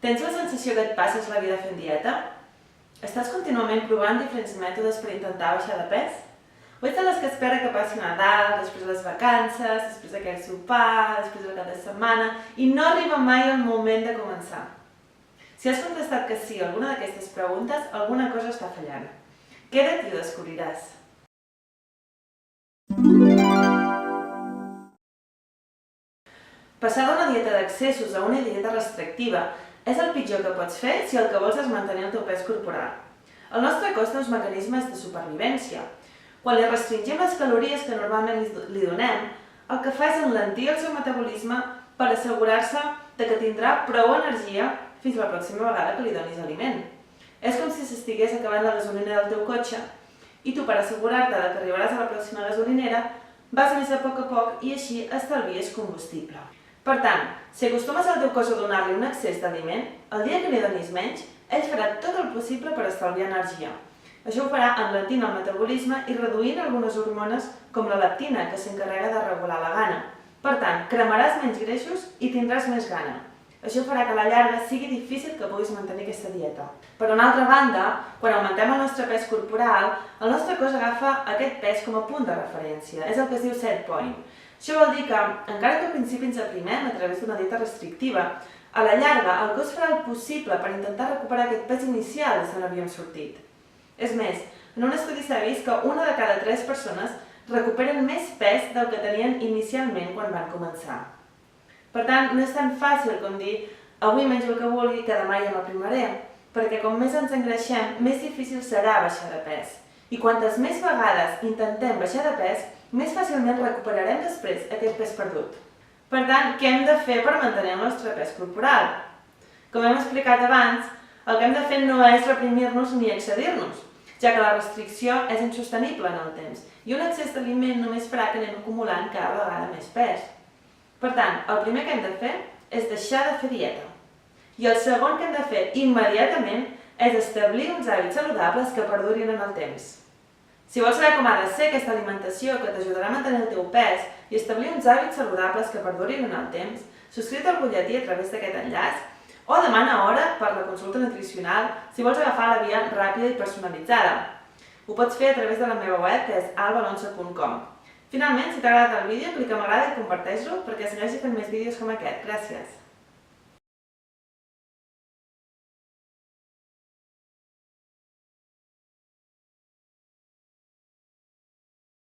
Tens la sensació que et passes la vida fent dieta? Estàs contínuament provant diferents mètodes per intentar baixar de pes? O ets de les que espera que passi Nadal, després les vacances, després d'aquell sopar, després del cap de setmana i no arriba mai el moment de començar? Si has contestat que sí a alguna d'aquestes preguntes, alguna cosa està fallant. Queda't i ho descobriràs. Passar d'una dieta d'excessos a una dieta restrictiva és el pitjor que pots fer si el que vols és mantenir el teu pes corporal. El nostre cos té uns mecanismes de supervivència. Quan li restringim les calories que normalment li donem, el que fa és enlentir el seu metabolisme per assegurar-se que tindrà prou energia fins la pròxima vegada que li donis aliment. És com si s'estigués acabant la gasolina del teu cotxe i tu, per assegurar-te que arribaràs a la pròxima gasolinera, vas més a poc i així estalvies combustible. Per tant, si acostumes al teu cos a donar-li un excés d'aliment, el dia que li donis menys, ell farà tot el possible per estalviar energia. Això ho farà enlentint el metabolisme i reduint algunes hormones com la leptina, que s'encarrega de regular la gana. Per tant, cremaràs menys greixos i tindràs més gana. Això farà que a la llarga sigui difícil que puguis mantenir aquesta dieta. Per una altra banda, quan augmentem el nostre pes corporal, el nostre cos agafa aquest pes com a punt de referència. És el que es diu set point. Això vol dir que, encara que al principi ens aprimem a través d'una dieta restrictiva, a la llarga el cos farà el possible per intentar recuperar aquest pes inicial de on havíem sortit. És més, en un estudi s'ha vist que una de cada 3 persones recuperen més pes del que tenien inicialment quan van començar. Per tant, no és tan fàcil com dir avui menjo el que vulgui que demà ja m'aprimaré, perquè com més ens engreixem, més difícil serà baixar de pes. I quantes més vegades intentem baixar de pes, més fàcilment recuperarem després aquest pes perdut. Per tant, què hem de fer per mantenir el nostre pes corporal? Com hem explicat abans, el que hem de fer no és reprimir-nos ni excedir-nos, ja que la restricció és insostenible en el temps i un excés d'aliment només farà que anem acumulant cada vegada més pes. Per tant, el primer que hem de fer és deixar de fer dieta. I el segon que hem de fer immediatament és establir uns hàbits saludables que perdurin en el temps. Si vols saber com ha de ser aquesta alimentació que t'ajudarà a mantenir el teu pes i establir uns hàbits saludables que perdurin en el temps, subscriu-te al butlletí a través d'aquest enllaç o demana hora per la consulta nutricional si vols agafar la via ràpida i personalitzada. Ho pots fer a través de la meva web, que és albalonso.com. Finalment, si t'ha agradat el vídeo, clica m'agrada i comparteix-lo perquè segueixi fent més vídeos com aquest. Gràcies!